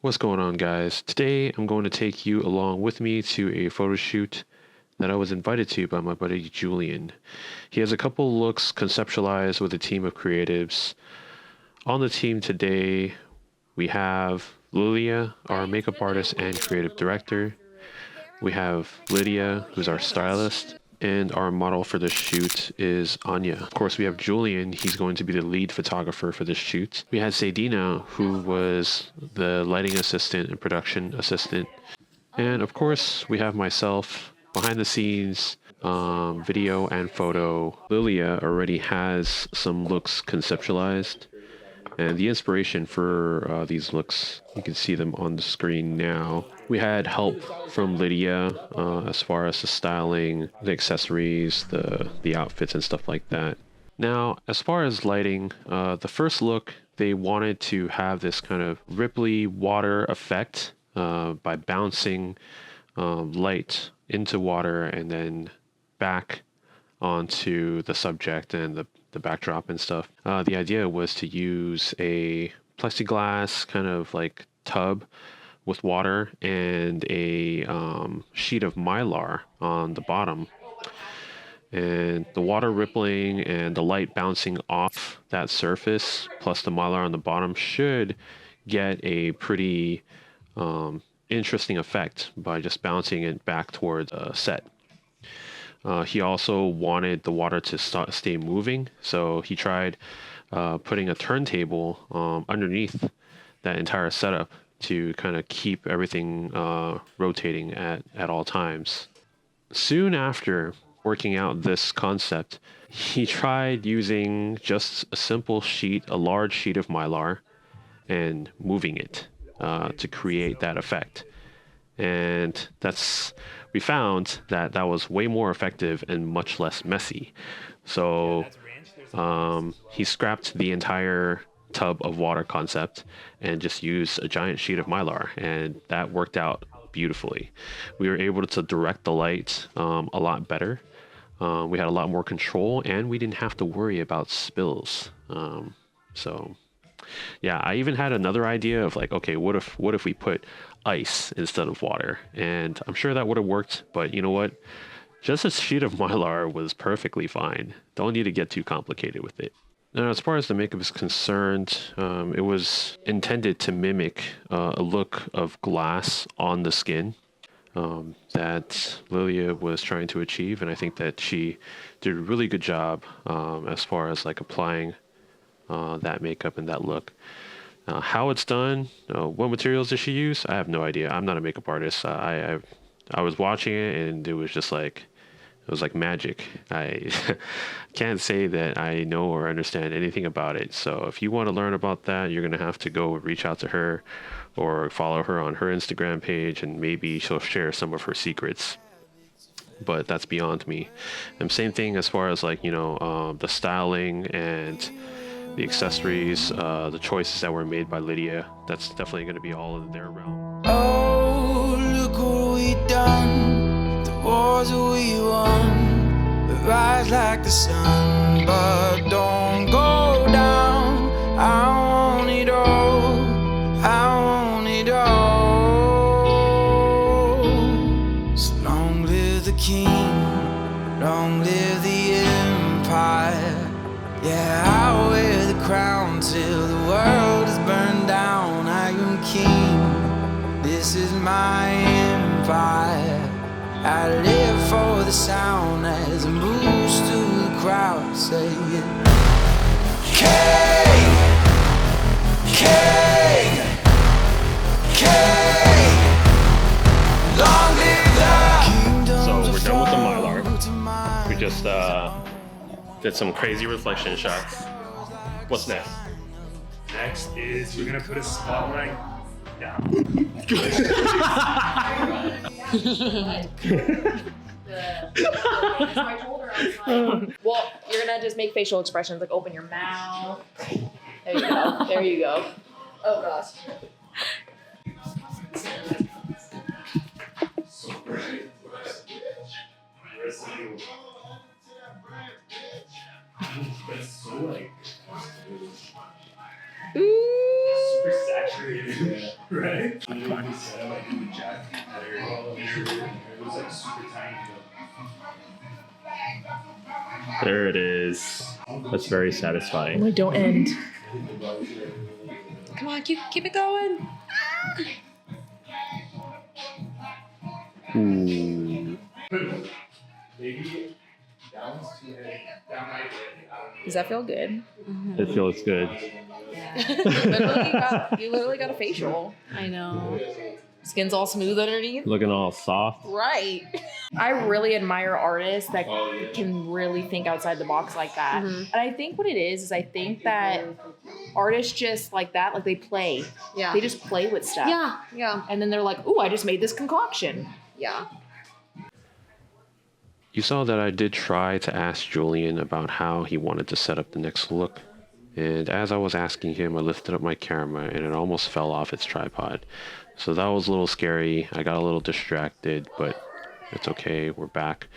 What's going on, guys? Today I'm going to take you along with me to a photo shoot that I was invited to by my buddy Julian. He has a couple looks conceptualized with a team of creatives. On the team today, we have Lilia, our makeup artist and creative director. We have Lydia, who's our stylist. And our model for this shoot is Anya. Of course, we have Julian. He's going to be the lead photographer for this shoot. We had Sadina, who was the lighting assistant and production assistant. And of course, we have myself behind the scenes, video and photo. Lilia already has some looks conceptualized. And the inspiration for these looks, you can see them on the screen now. We had help from Lydia as far as the styling, the accessories, the outfits and stuff like that. Now, as far as lighting, the first look, they wanted to have this kind of ripply water effect by bouncing light into water and then back onto the subject and the backdrop and stuff. The idea was to use a plexiglass kind of like tub with water and a sheet of mylar on the bottom. And the water rippling and the light bouncing off that surface, plus the mylar on the bottom, should get a pretty interesting effect by just bouncing it back towards a set. He also wanted the water to stay moving, so he tried putting a turntable underneath that entire setup to kind of keep everything rotating at all times. Soon after working out this concept, he tried using just a simple sheet, a large sheet of mylar, and moving it to create that effect. And we found that was way more effective and much less messy. So he scrapped the entire tub of water concept and just used a giant sheet of mylar, and that worked out beautifully. We were able to direct the light a lot better. We had a lot more control, and we didn't have to worry about spills. So yeah, I even had another idea of like, okay, what if we put ice instead of water? And I'm sure that would have worked, but you know what? Just a sheet of mylar was perfectly fine. Don't need to get too complicated with it. Now, as far as the makeup is concerned, it was intended to mimic a look of glass on the skin that Lilia was trying to achieve, and I think that she did a really good job as far as like applying that makeup and that look. How it's done, what materials did she use? I have no idea. I'm not a makeup artist. I was watching it and it was just like, it was like magic. I can't say that I know or understand anything about it. So if you want to learn about that, you're going to have to go reach out to her or follow her on her Instagram page, and maybe she'll share some of her secrets. But that's beyond me. And same thing as far as like, the styling and the accessories, the choices that were made by Lydia, that's definitely going to be all in their realm. Oh, look what we done. The wars we won. We rise like the sun, but don't go down. I want it all. I want it all. So long live the king. Long live the empire. Yeah, I'll wear the crown till the world is burned down. I am king. This is my empire. I live for the sound as it moves through the crowd, saying, King, King, King. Long live the kingdoms. So we're done with the mylar. We just did some crazy reflection shots. What's next? Next is we're gonna put a spotlight down. Well, you're gonna just make facial expressions, like open your mouth. There you go. There you go. Oh gosh. That's so like super saturated, right? I literally set up like with Jack at Editorial. It was like super tiny though. There it is. That's very satisfying. Wait, don't end. Come on, keep it going. Ooh. Maybe down to head, down my head. Does that feel good? It feels good. You literally got a facial. I know. Skin's all smooth underneath. Looking all soft. Right. I really admire artists that can really think outside the box like that. And I think what it is I think that artists just like that, like they play. Yeah. They just play with stuff. Yeah. Yeah. And then they're like, ooh, I just made this concoction. Yeah. You saw that I did try to ask Julian about how he wanted to set up the next look. And as I was asking him, I lifted up my camera and it almost fell off its tripod. So that was a little scary. I got a little distracted, but it's okay. We're back.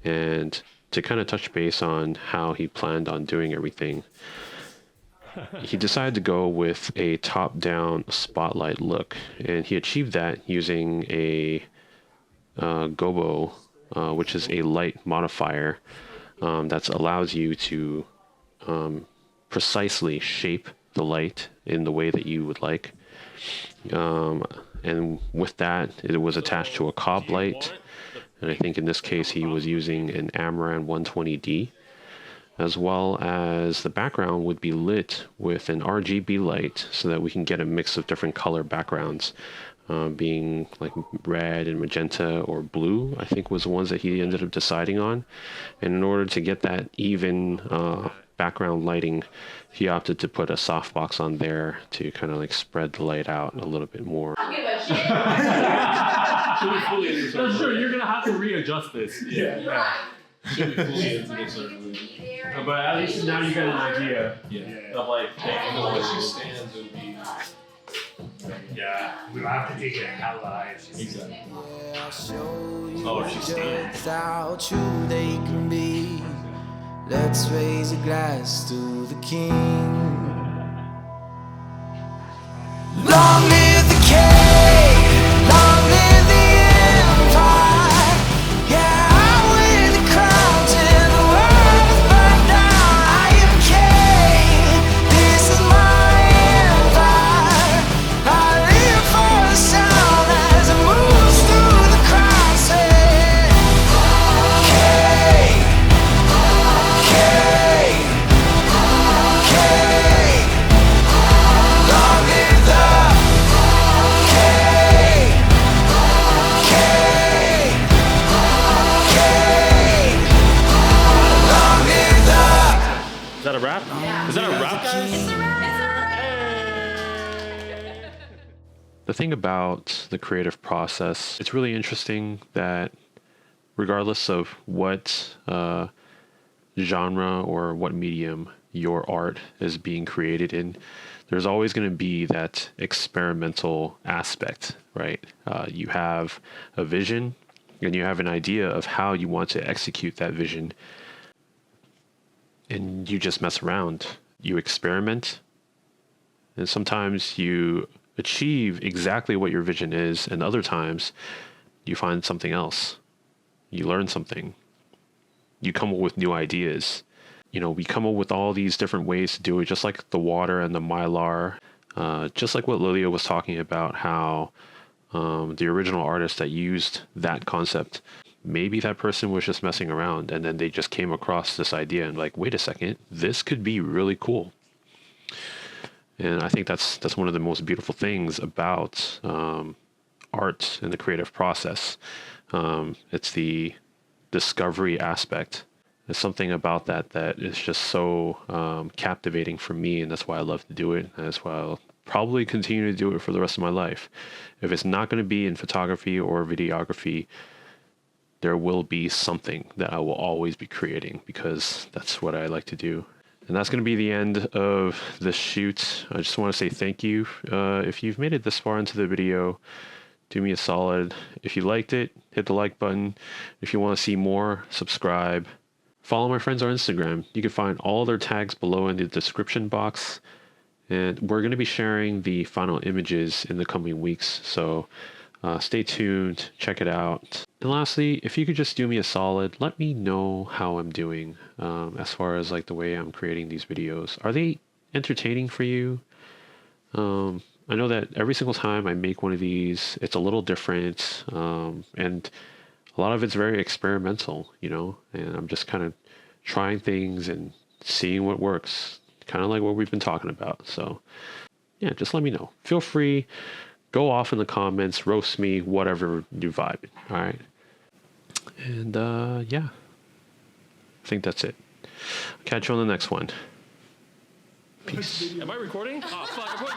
And to kind of touch base on how he planned on doing everything, he decided to go with a top-down spotlight look. And he achieved that using a gobo, which is a light modifier that allows you to precisely shape the light in the way that you would like. And with that, it was attached to a cob light. And I think in this case, he was using an Amaran 120D, as well as the background would be lit with an RGB light so that we can get a mix of different color backgrounds, being like red and magenta or blue, I think was the ones that he ended up deciding on. And in order to get that even background lighting, he opted to put a softbox on there to kind of like spread the light out a little bit more. That's true. You're gonna have to readjust this. Yeah. But at least now you got an idea. Of like. Yeah, we'll have to take it out live. Exactly. Oh, she stands. How true they can be. Let's raise a glass to the king. Long live the king, long live the empire. Yeah, I wear the crown till the world's burned down. I am king, this is my empire. I live for the sound as it moves through the crowd. Say, king, king, king. Long live the king, king, king. Long live the. Is that a wrap? Is that a wrap, guys? The thing about the creative process, it's really interesting that regardless of what genre or what medium your art is being created in, there's always going to be that experimental aspect, right? You have a vision and you have an idea of how you want to execute that vision, and you just mess around. You experiment, and sometimes you achieve exactly what your vision is, and other times you find something else. You learn something. You come up with new ideas. You know, we come up with all these different ways to do it, just like the water and the mylar, just like what Lilia was talking about, how the original artist that used that concept, maybe that person was just messing around and then they just came across this idea and like, wait a second, this could be really cool. And I think that's one of the most beautiful things about art and the creative process. It's the discovery aspect. There's something about that is just so captivating for me, and that's why I love to do it. And that's why I'll probably continue to do it for the rest of my life. If it's not going to be in photography or videography, there will be something that I will always be creating, because that's what I like to do. And that's going to be the end of this shoot. I just want to say thank you. If you've made it this far into the video, do me a solid. If you liked it, hit the like button. If you want to see more, subscribe. Follow my friends on Instagram. You can find all their tags below in the description box. And we're going to be sharing the final images in the coming weeks. So stay tuned, check it out. And lastly, if you could just do me a solid, let me know how I'm doing as far as like the way I'm creating these videos. Are they entertaining for you? I know that every single time I make one of these, it's a little different, and a lot of it's very experimental, you know, and I'm just kind of trying things and seeing what works, kind of like what we've been talking about. So yeah, just let me know. Feel free, go off in the comments, roast me, whatever you vibe. All right. And yeah, I think that's it. Catch you on the next one. Peace. Am I recording? Oh, fuck.